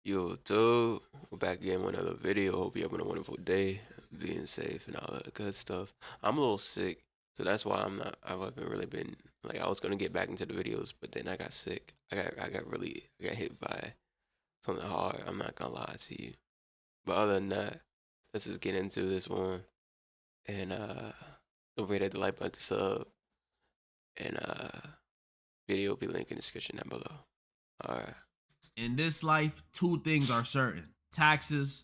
YouTube, we're back again with another video. Hope you having a wonderful day, being safe and all that good stuff. I'm a little sick, so that's why I haven't really been like I was gonna get back into the videos, but then I got sick. I got hit by something hard. I'm not gonna lie to you. But other than that, let's just get into this one. And don't forget to hit the like button, sub, and video will be linked in the description down below. Alright. In this life, two things are certain: taxes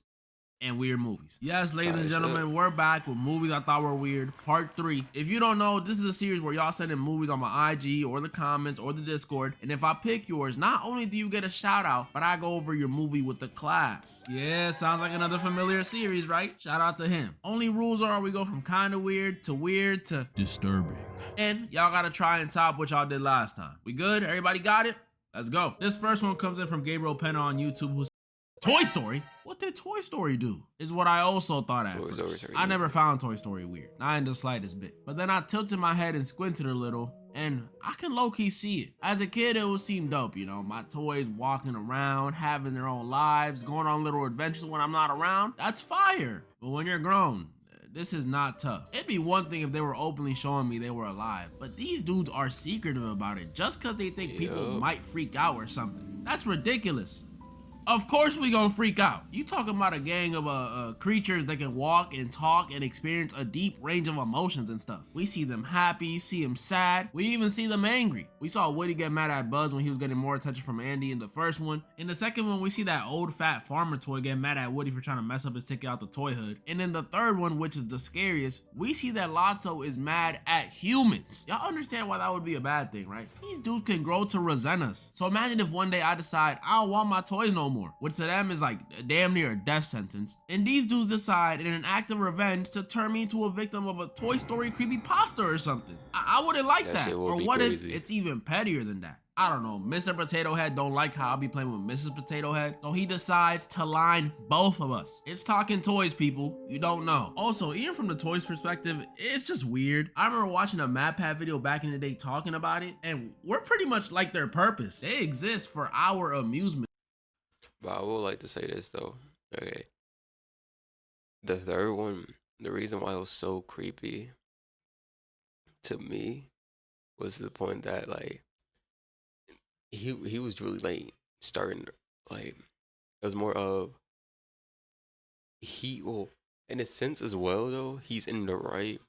and weird movies. Yes, ladies and gentlemen, we're back with movies I thought were weird, part 3. If you don't know, this is a series where y'all send in movies on my IG or the comments or the Discord, and if I pick yours, not only do you get a shout out, but I go over your movie with the class. Yeah, sounds like another familiar series, right? Shout out to him. Only rules are we go from kinda weird to disturbing. And y'all gotta try and top what y'all did last time. We good? Everybody got it? Let's go. This first one comes in from Gabriel Penna on YouTube, who's Toy Story? What did Toy Story do? Is what I also thought at first. I never found Toy Story weird, not in the slightest bit. But then I tilted my head and squinted a little, and I can low-key see it. As a kid, it would seem dope, you know, my toys walking around, having their own lives, going on little adventures when I'm not around. That's fire. But when you're grown, this is not tough. It'd be one thing if they were openly showing me they were alive, but these dudes are secretive about it just because they think people might freak out or something. That's ridiculous. Of course we gonna freak out. You talking about a gang of creatures that can walk and talk and experience a deep range of emotions and stuff. We see them happy, see them sad, we even see them angry. We saw Woody get mad at Buzz when he was getting more attention from Andy in the first one. In the second one, we see that old fat farmer toy get mad at Woody for trying to mess up his ticket out the toy hood. And in the third one, which is the scariest, we see that Lotso is mad at humans. Y'all understand why that would be a bad thing, right? These dudes can grow to resent us. So imagine if one day I decide I don't want my toys no more, which to them is like damn near a death sentence. And these dudes decide in an act of revenge to turn me into a victim of a Toy Story creepypasta or something. I wouldn't like that. Or what if it's even pettier than that? I don't know, Mr. Potato Head don't like how I'll be playing with Mrs. Potato Head, so he decides to line both of us. It's talking toys, people. You don't know. Also, even from the toys perspective, it's just weird. I remember watching a MatPat video back in the day talking about it, and we're pretty much like their purpose. They exist for our amusement. But I would like to say this though. Okay. The third one, the reason why it was so creepy to me was the point that like he was really like starting like it was more of he will in a sense as well though, he's in the right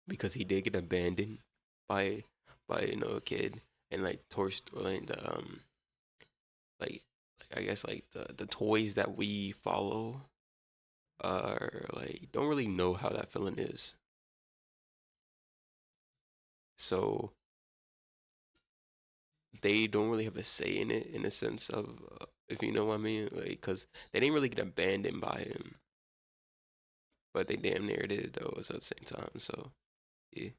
because he did get abandoned by a kid and like Toy Story and like I guess like the toys that we follow are like don't really know how that feeling is. So they don't really have a say in it in a sense of if you know what I mean, like because they didn't really get abandoned by him, but they damn near did though at the same time. So yeah.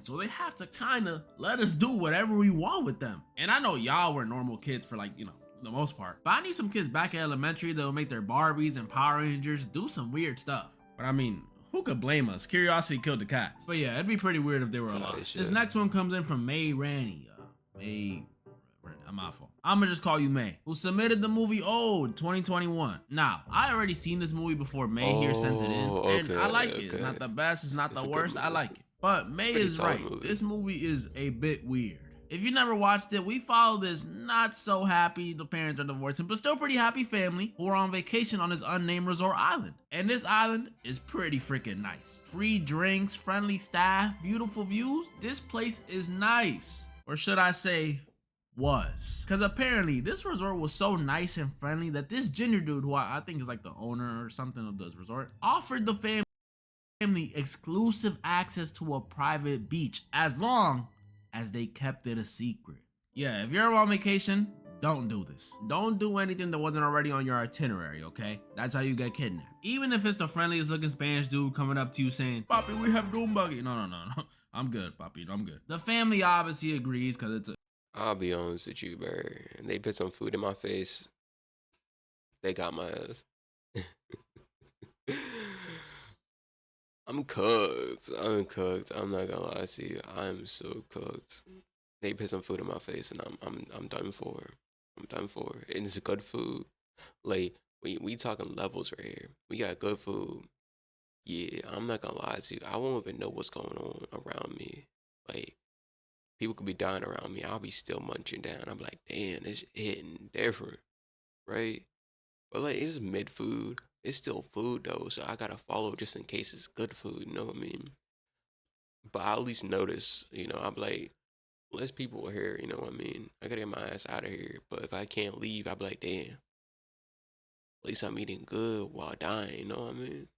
So they have to kind of let us do whatever we want with them. And I know y'all were normal kids for like, you know, the most part. But I need some kids back at elementary that'll make their Barbies and Power Rangers do some weird stuff. But I mean, who could blame us? Curiosity killed the cat. But yeah, it'd be pretty weird if they were alive. This next one comes in from May Ranny. I'm my fault. I'ma just call you May, who submitted the movie Old 2021. Now, I already seen this movie before May here sent it in, and I like it. It's not the best, it's not the worst, I like it. But May is right. This movie is a bit weird. If you never watched it, we follow this not so happy, the parents are divorcing, but still pretty happy family who are on vacation on this unnamed resort island. And this island is pretty freaking nice. Free drinks, friendly staff, beautiful views. This place is nice. Or should I say, was. Because apparently this resort was so nice and friendly that this ginger dude, who I think is like the owner or something of this resort, offered the family exclusive access to a private beach as long as they kept it a secret. Yeah, if you're on vacation, don't do this. Don't do anything that wasn't already on your itinerary, okay? That's how you get kidnapped. Even if it's the friendliest looking Spanish dude coming up to you saying, "Papi, we have doom buggy." No. I'm good, Papi, I'm good. The family obviously agrees because it's a I'll be honest with you, bro. They put some food in my face. They got my ass. I'm cooked. I'm cooked. I'm not gonna lie to you. I'm so cooked. They put some food in my face, and I'm done for. I'm done for. And it's good food. Like we talking levels right here. We got good food. Yeah, I'm not gonna lie to you. I won't even know what's going on around me. Like people could be dying around me. I'll be still munching down. I'm like, damn, it's hitting different, right? But like it's mid food. It's still food though, so I gotta follow just in case it's good food. You know what I mean? But I at least notice. I'm like, less people here. You know what I mean? I gotta get my ass out of here. But if I can't leave, I'll be like, damn. At least I'm eating good while dying. You know what I mean?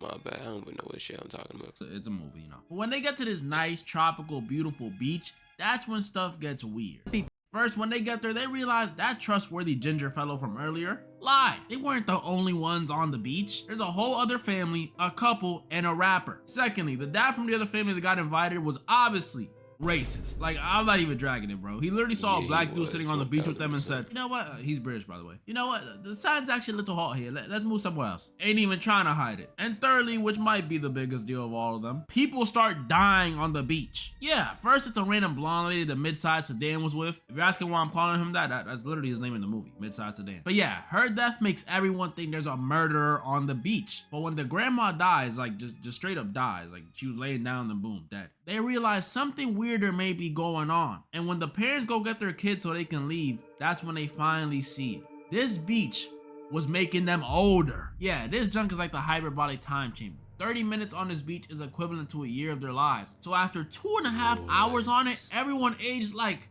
My bad. I don't even know what shit I'm talking about. It's a movie, you know. But when they get to this nice, tropical, beautiful beach, that's when stuff gets weird. First, when they get there, they realize that trustworthy ginger fellow from earlier lied. They weren't the only ones on the beach. There's a whole other family, a couple, and a rapper. Secondly, the dad from the other family that got invited was obviously racist. Like, I'm not even dragging it, bro. He literally saw a Yeah, black dude sitting on the beach with them and 1000%. said, you know what? He's British, by the way. You know what? The sun's actually a little hot here. Let's move somewhere else. Ain't even trying to hide it. And thirdly, which might be the biggest deal of all of them, people start dying on the beach. Yeah, first it's a random blonde lady that mid-sized sedan was with. If you're asking why I'm calling him that's literally his name in the movie, mid-sized sedan. But yeah, her death makes everyone think there's a murderer on the beach. But when the grandma dies, like just straight up dies, like she was laying down and boom, dead. They realize something weirder may be going on. And when the parents go get their kids so they can leave, that's when they finally see it. This beach was making them older. Yeah, this junk is like the hyperbolic time chamber. 30 minutes on this beach is equivalent to a year of their lives. So after 2.5 hours on it, everyone aged like,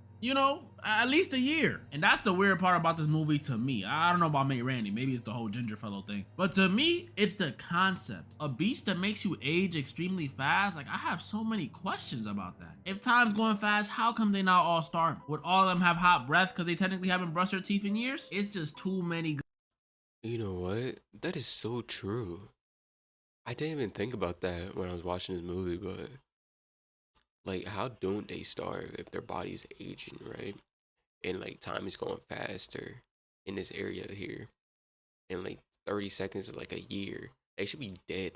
at least a year. And that's the weird part about this movie to me. I don't know about Mate Randy, maybe it's the whole ginger fellow thing. But to me, it's the concept. A beach that makes you age extremely fast. Like, I have so many questions about that. If time's going fast, how come they not all starving? Would all of them have hot breath because they technically haven't brushed their teeth in years? It's just too many. You know what? That is so true. I didn't even think about that when I was watching this movie, but like, how don't they starve if their body's aging, right? And like time is going faster in this area here. And like 30 seconds is like a year. They should be dead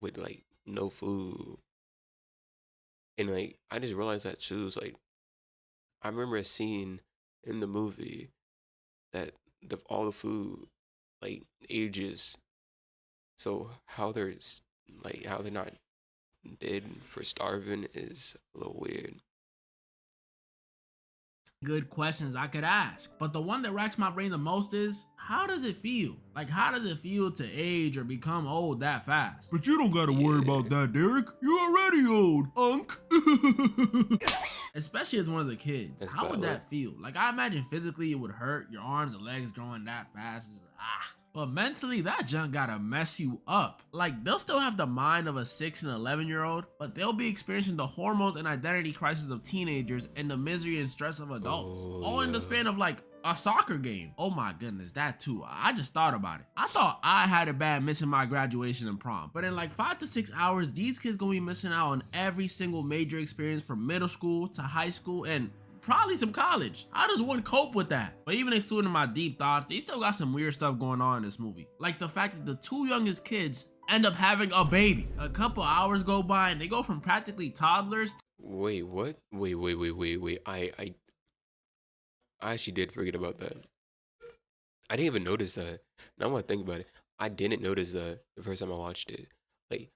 with like no food. And like I just realized that too. It's like I remember a scene in the movie that all the food like ages. So how they're not dead for starving is a little weird. Good questions I could ask. But the one that racks my brain the most is, how does it feel? Like, how does it feel to age or become old that fast? But you don't gotta worry about that, Derek. You're already old, Unc. Especially as one of the kids. That's How would valid. that feel? Like, I imagine physically it would hurt. Your arms and legs growing that fast. It's like, But mentally, that junk gotta mess you up. Like, they'll still have the mind of a 6 and 11-year-old, but they'll be experiencing the hormones and identity crisis of teenagers and the misery and stress of adults. All in the span of like a soccer game. Oh my goodness, that too. I just thought about it. I thought I had it bad missing my graduation and prom, but in like 5 to 6 hours, these kids gonna be missing out on every single major experience from middle school to high school and probably some college. I just wouldn't cope with that. But even excluding my deep thoughts, they still got some weird stuff going on in this movie. Like the fact that the two youngest kids end up having a baby. A couple hours go by and they go from practically toddlers. Wait, what? Wait. I actually did forget about that. I didn't even notice that. Now I think about it, I didn't notice that the first time I watched it. Like,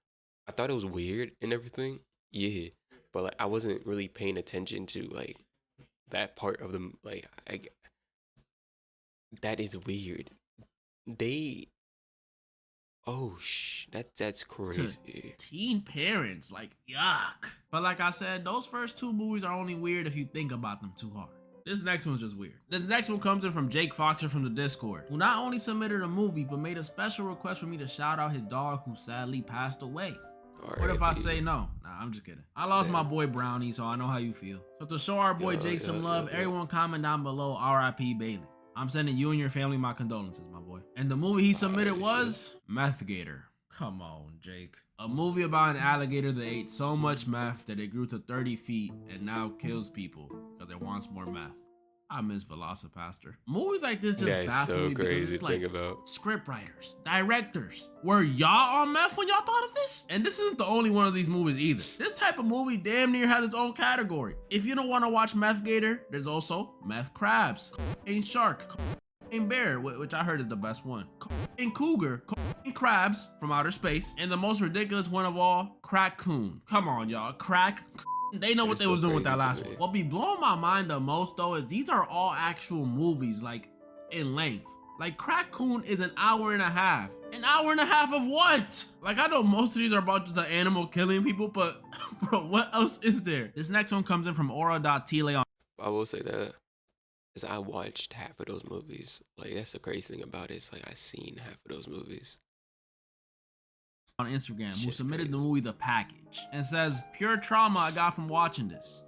I thought it was weird and everything. Yeah, but like I wasn't really paying attention to like that part of them. Like, that is weird. They. Oh that's To crazy. teen parents, like yuck. But like I said, those first two movies are only weird if you think about them too hard. This next one's just weird. This next one comes in from Jake Foxer from the Discord, who not only submitted a movie, but made a special request for me to shout out his dog who sadly passed away. What if I say no? Nah, I'm just kidding. I lost my boy Brownie, so I know how you feel. So to show our boy Jake some love, everyone comment down below RIP Bailey. I'm sending you and your family my condolences, my boy. And the movie he submitted was Meth Gator. Come on, Jake. A movie about an alligator that ate so much meth that it grew to 30 feet and now kills people because it wants more meth. I miss Velocipaster. Movies like this just That's baffle so me because crazy it's to like think about. script writers, directors. Were y'all on meth when y'all thought of this? And this isn't the only one of these movies either. This type of movie damn near has its own category. If you don't want to watch Meth Gator, there's also Meth Crabs, Shark, bear, which I heard is the best one, cougar, crabs from outer space, and the most ridiculous one of all, crack-coon. Come on, y'all, they know what they was doing with that last one. What be blowing my mind the most though is these are all actual movies, like in length. Like Crack-Coon is an hour and a half. An hour and a half of what? Like I know most of these are about just the animal killing people, but bro, what else is there? This next one comes in from Aura.Tile on. I will say that is I watched half of those movies. Like that's the crazy thing about it. It's like I seen half of those movies On Instagram, who submitted the movie The Package and says, pure trauma I got from watching this.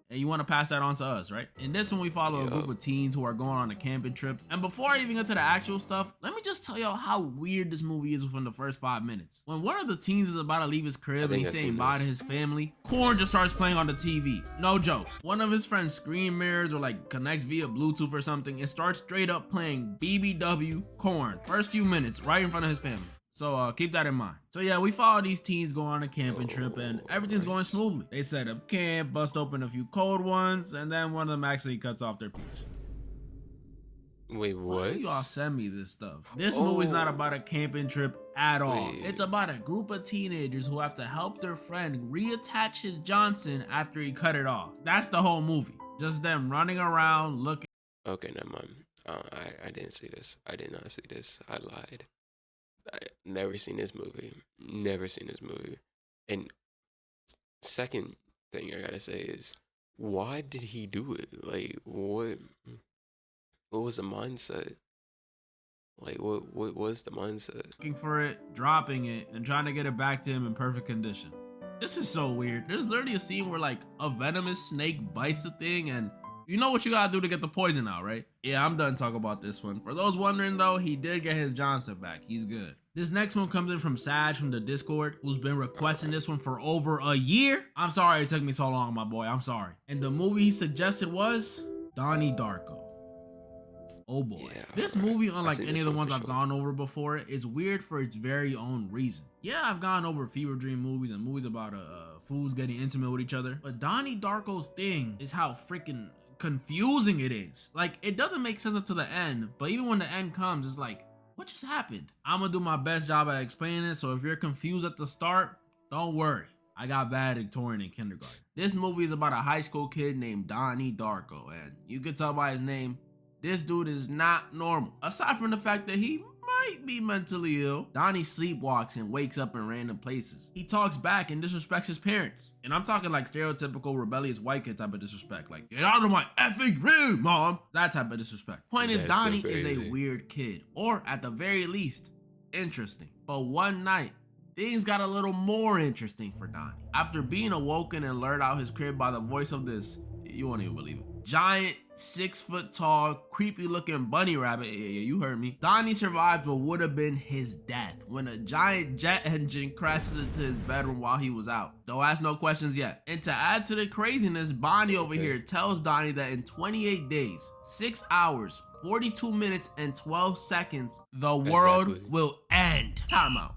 And you want to pass that on to us, right? In this one, we follow a group of teens who are going on a camping trip. And before I even get to the actual stuff, let me just tell y'all how weird this movie is within the first 5 minutes. When one of the teens is about to leave his crib and he's saying bye to his family, Korn just starts playing on the TV. No joke. One of his friend's screen mirrors or like connects via Bluetooth or something and starts straight up playing BBW Korn. First few minutes, right in front of his family. So keep that in mind. So yeah, we follow these teens go on a camping trip and everything's going smoothly. They set up camp, bust open a few cold ones, and then one of them actually cuts off their piece. Wait, what? Why do y'all send me this stuff? This movie's not about a camping trip at all. It's about a group of teenagers who have to help their friend reattach his Johnson after he cut it off. That's the whole movie. Just them running around looking. Okay, never mind. I didn't see this. I did not see this. I lied. I never seen this movie. Never seen this movie. And second thing I gotta say is, why did he do it? Like, what was the mindset? Like, what was the mindset? Looking for it, dropping it, and trying to get it back to him in perfect condition. This is so weird. There's literally a scene where like a venomous snake bites the thing and you know what you gotta do to get the poison out, right? Yeah, I'm done talking about this one. For those wondering though, he did get his Johnson back. He's good. This next one comes in from Saj from the Discord, who's been requesting this one for over a year. I'm sorry it took me so long, my boy. I'm sorry. And the movie he suggested was Donnie Darko. Oh boy. Yeah, this movie, unlike any of the ones I've gone over before, is weird for its very own reason. Yeah, I've gone over fever dream movies and movies about fools getting intimate with each other. But Donnie Darko's thing is how freaking confusing it is. Like, it doesn't make sense until the end, but even when the end comes, it's like, what just happened? I'm gonna do my best job at explaining it, so if you're confused at the start, don't worry. I got valedictorian in kindergarten. This movie is about a high school kid named Donnie Darko, and you can tell by his name, this dude is not normal. Aside from the fact that he might be mentally ill, Donnie sleepwalks and wakes up in random places. He talks back and disrespects his parents. And I'm talking like stereotypical rebellious white kid type of disrespect. Like, get out of my effing room, mom. That type of disrespect. Point is, Donnie is a weird kid. Or at the very least, interesting. But one night, things got a little more interesting for Donnie. After being awoken and lured out his crib by the voice of this, you won't even believe it, giant, 6 foot tall, creepy looking bunny rabbit. Yeah, you heard me. Donnie survived what would have been his death when a giant jet engine crashes into his bedroom while he was out. Don't ask no questions yet. And to add to the craziness, Bonnie over here tells Donnie that in 28 days, 6 hours, 42 minutes, and 12 seconds, the world will end. Time out.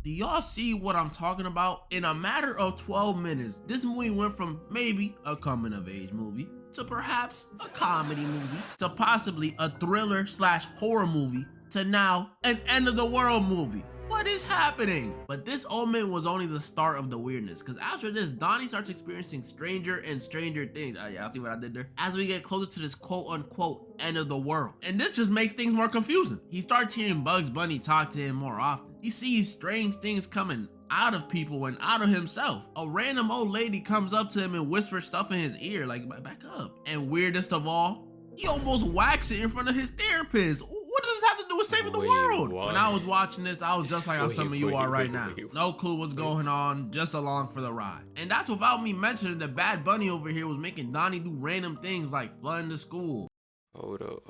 Do y'all see what I'm talking about? In a matter of 12 minutes, this movie went from maybe a coming of age movie to perhaps a comedy movie to possibly a thriller / horror movie to now an end of the world movie. What is happening? But this omen was only the start of the weirdness, because after this, Donnie starts experiencing stranger and stranger things. Yeah, see what I did there? As we get closer to this quote unquote end of the world. And this just makes things more confusing. He starts hearing Bugs Bunny talk to him more often. He sees strange things coming out of people and out of himself. A random old lady comes up to him and whispers stuff in his ear, like, back up. And weirdest of all, he almost whacks it in front of his therapist. What does this have to do with saving the world? What? When I was watching this, I was just like how some of you are right now. No clue what's going on, just along for the ride. And that's without me mentioning that Bad Bunny over here was making Donnie do random things like flooding the school. Hold up.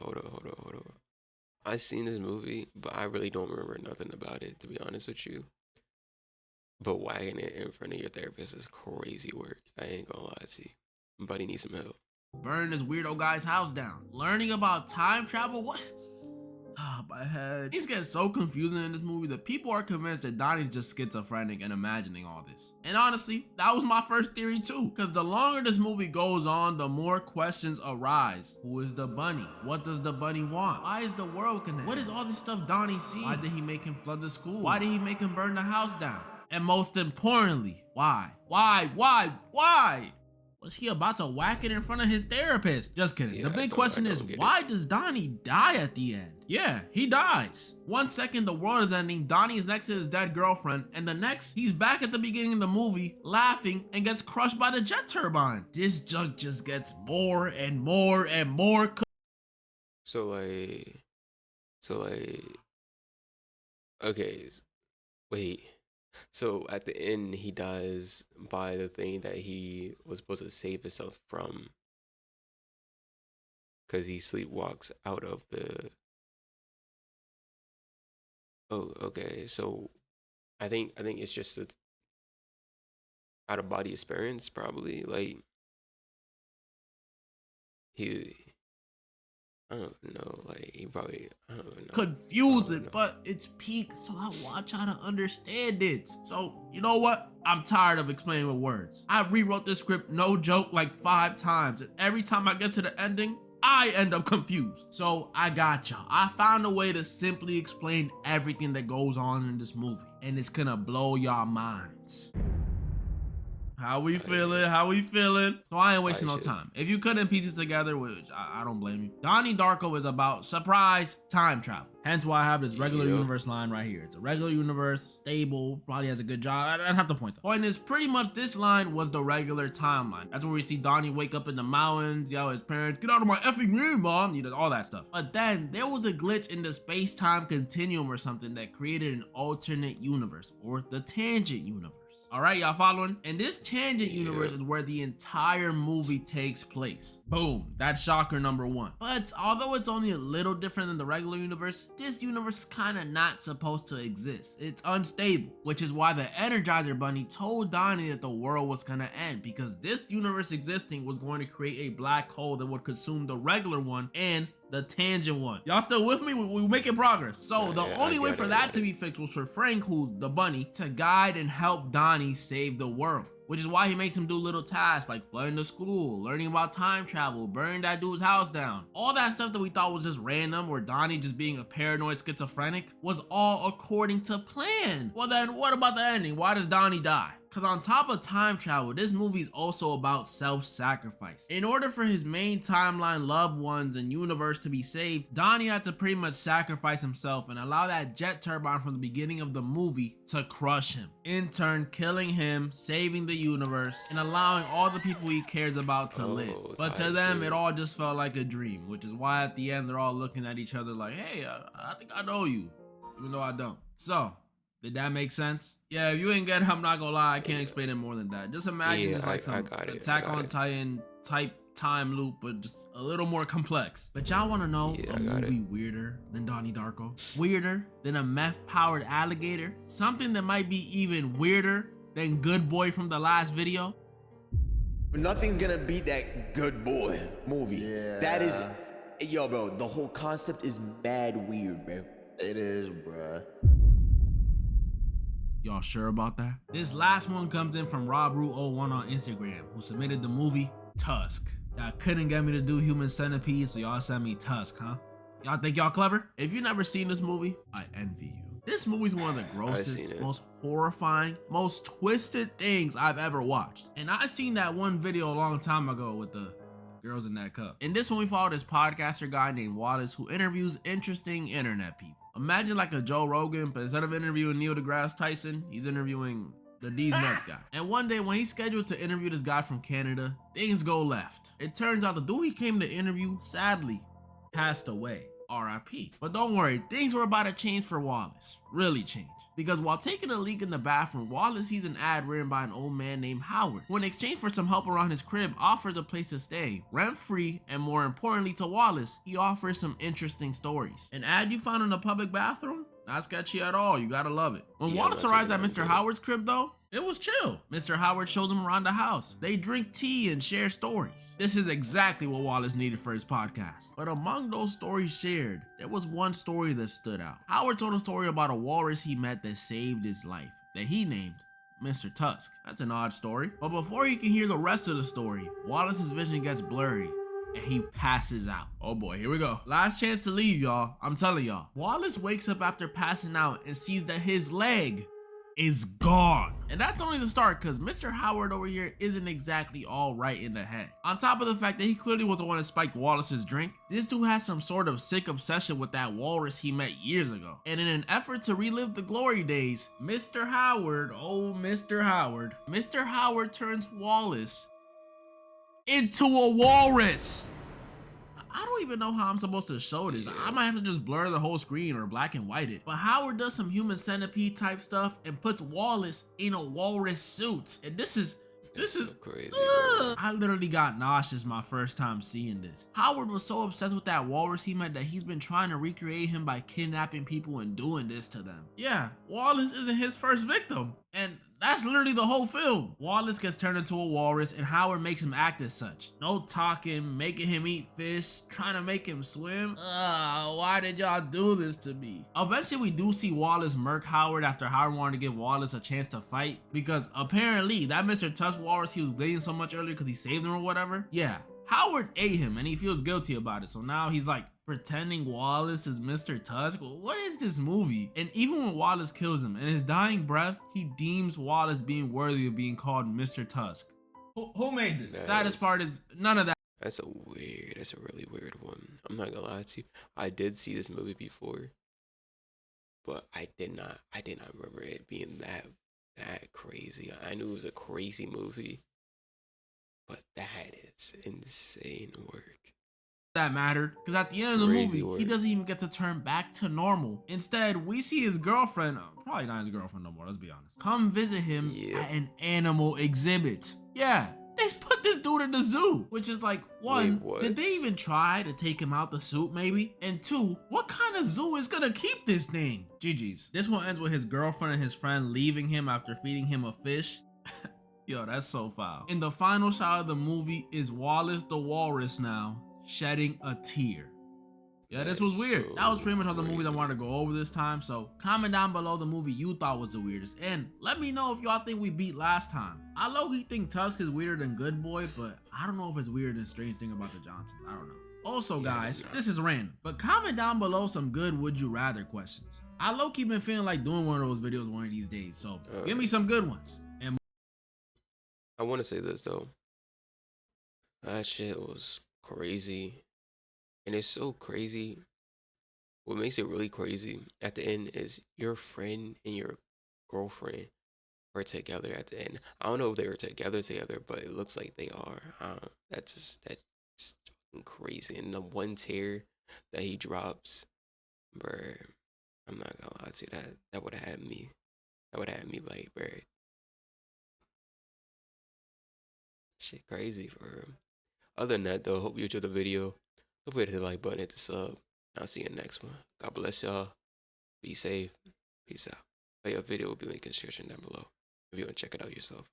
I seen this movie, but I really don't remember nothing about it, to be honest with you. But whacking it in front of your therapist is crazy work. I ain't gonna lie to you. Buddy needs some help. Burn this weirdo guy's house down. Learning about time travel? What? My head. Things get so confusing in this movie that people are convinced that Donnie's just schizophrenic and imagining all this. And honestly, that was my first theory too, because the longer this movie goes on, the more questions arise. Who is the bunny? What does the bunny want? Why is the world connected? What is all this stuff Donnie see? Why did he make him flood the school? Why did he make him burn the house down? And most importantly, why? Why? Was he about to whack it in front of his therapist? Just kidding. Yeah, the big question is, why does Donnie die at the end? Yeah, he dies. 1 second the world is ending, Donnie is next to his dead girlfriend, and the next, he's back at the beginning of the movie, laughing, and gets crushed by the jet turbine. This junk just gets more and more and more. So okay, wait. So at the end, he dies by the thing that he was supposed to save himself from, because he sleepwalks out of the. Oh, okay. So I think it's just a out of body experience, probably. Like he, I don't know. Like he probably, I don't know. Confusing, but it's peak, so I want y'all to understand it. So you know what? I'm tired of explaining with words. I rewrote this script, no joke, like 5 times, and every time I get to the ending, I end up confused. So I got y'all. I found a way to simply explain everything that goes on in this movie, and it's gonna blow y'all minds. How we feeling? How we feeling? So I ain't wasting no time. If you couldn't piece it together, which I don't blame you, Donnie Darko is about surprise time travel. Hence why I have this regular universe line right here. It's a regular universe, stable, probably has a good job. I don't have to point. The point is, pretty much this line was the regular timeline. That's where we see Donnie wake up in the mountains, yell at his parents, "Get out of my effing room, mom!" You know, all that stuff. But then there was a glitch in the space-time continuum or something that created an alternate universe, or the tangent universe. All right, y'all following? And this tangent universe is where the entire movie takes place. Boom, that's shocker number 1. But although it's only a little different than the regular universe, this universe is kind of not supposed to exist. It's unstable, which is why the Energizer Bunny told Donnie that the world was gonna end, because this universe existing was going to create a black hole that would consume the regular one and the tangent one. Y'all still with me? We're making progress. So the only way for that to be fixed was for Frank, who's the bunny, to guide and help Donnie save the world. Which is why he makes him do little tasks like flooding the school, learning about time travel, burning that dude's house down. All that stuff that we thought was just random, or Donnie just being a paranoid schizophrenic, was all according to plan. Well then, what about the ending? Why does Donnie die? Because on top of time travel, this movie is also about self-sacrifice. In order for his main timeline loved ones and universe to be saved, Donnie had to pretty much sacrifice himself and allow that jet turbine from the beginning of the movie to crush him. In turn, killing him, saving the universe, and allowing all the people he cares about to live. But to them, it all just felt like a dream, which is why at the end, they're all looking at each other like, hey, I think I know you, even though I don't. So, did that make sense? Yeah, if you ain't get it, I'm not gonna lie, I can't explain it more than that. Just imagine it's like some Attack on Titan type time loop, but just a little more complex. But y'all wanna know a movie weirder than Donnie Darko? Weirder than a meth-powered alligator? Something that might be even weirder than Good Boy from the last video? Nothing's gonna beat that Good Boy movie. Yeah. That is, yo bro, the whole concept is mad weird, bro. It is, bruh. Y'all sure about that? This last one comes in from RobRu01 on Instagram, who submitted the movie Tusk. Y'all couldn't get me to do Human Centipede, so y'all sent me Tusk, huh? Y'all think y'all clever? If you've never seen this movie, I envy you. This movie's one of the grossest, most horrifying, most twisted things I've ever watched. And I seen that one video a long time ago with the girls in that cup. In this one, we followed this podcaster guy named Wallace, who interviews interesting internet people. Imagine like a Joe Rogan, but instead of interviewing Neil deGrasse Tyson, he's interviewing the D's Nuts guy. And one day when he's scheduled to interview this guy from Canada, things go left. It turns out the dude he came to interview, sadly, passed away. RIP. But don't worry, things were about to change for Wallace. Really change. Because while taking a leak in the bathroom, Wallace sees an ad written by an old man named Howard, who in exchange for some help around his crib offers a place to stay, rent-free, and more importantly to Wallace, he offers some interesting stories. An ad you found in a public bathroom? Not sketchy at all. You gotta love it. When Yeah, I'm Wallace not arrives taking at that Mr. good. Howard's crib, though, it was chill. Mr. Howard shows him around the house. They drink tea and share stories. This is exactly what Wallace needed for his podcast. But among those stories shared, there was one story that stood out. Howard told a story about a walrus he met that saved his life, that he named Mr. Tusk. That's an odd story. But before you can hear the rest of the story, Wallace's vision gets blurry and he passes out. Oh boy, here we go. Last chance to leave, y'all. I'm telling y'all. Wallace wakes up after passing out and sees that his leg is gone. And that's only the start, because Mr. Howard over here isn't exactly all right in the head. On top of the fact that he clearly was the one that spiked Wallace's drink, this dude has some sort of sick obsession with that walrus he met years ago. And in an effort to relive the glory days, Mr. Howard turns Wallace into a walrus. I don't even know how I'm supposed to show this. I might have to just blur the whole screen or black and white it. But Howard does some human centipede type stuff and puts Wallace in a walrus suit. And this is So crazy. I literally got nauseous my first time seeing this. Howard was so obsessed with that walrus he met that he's been trying to recreate him by kidnapping people and doing this to them. Yeah, Wallace isn't his first victim. And that's literally the whole film. Wallace gets turned into a walrus and Howard makes him act as such. No talking, making him eat fish, trying to make him swim. Why did y'all do this to me? Eventually we do see Wallace murk Howard after Howard wanted to give Wallace a chance to fight, because apparently that Mr. Tusk walrus he was dating so much earlier because he saved him or whatever. Yeah, Howard ate him and he feels guilty about it. So now he's like pretending Wallace is Mr. Tusk. What is this movie? And even when Wallace kills him, in his dying breath, he deems Wallace being worthy of being called Mr. Tusk. Who made this? The saddest part is none of that. That's a really weird one. I'm not gonna lie to you. I did see this movie before, but I did not remember it being that crazy. I knew it was a crazy movie, but that is insane work. That mattered, because at the end of the Crazy movie work. he doesn't even get to turn back to normal. Instead, we see his girlfriend, probably not his girlfriend no more, let's be honest, come visit him at an animal exhibit. Yeah, they put this dude in the zoo, which is like, one, Wait, what? did they even try to take him out the suit maybe? And two, what kind of zoo is gonna keep this thing? GG's. This one ends with his girlfriend and his friend leaving him after feeding him a fish. Yo, that's so foul. And the final shot of the movie is Wallace the walrus now shedding a tear. Yeah, this was weird. That was pretty much all the movies I wanted to go over this time. So comment down below the movie you thought was the weirdest, and let me know if y'all think we beat last time. I low-key think Tusk is weirder than Good Boy, but I don't know if it's weirder than Strange Thing About the Johnsons. I don't know. Also, guys, this is random, but comment down below some good would you rather questions. I low-key been feeling like doing one of those videos one of these days, so give me some good ones. And I want to say this though. That shit was crazy, and it's so crazy. What makes it really crazy at the end is your friend and your girlfriend are together at the end. I don't know if they were together, but it looks like they are. That's fucking crazy. And the one tear that he drops, bruh, I'm not gonna lie to you, that would have had me. That would have had me like, bruh, shit crazy for real. Other than that though, hope you enjoyed the video. Don't forget to hit the like button, hit the sub. I'll see you in the next one. God bless y'all. Be safe. Peace out. A video will be linked in the description down below if you want to check it out yourself.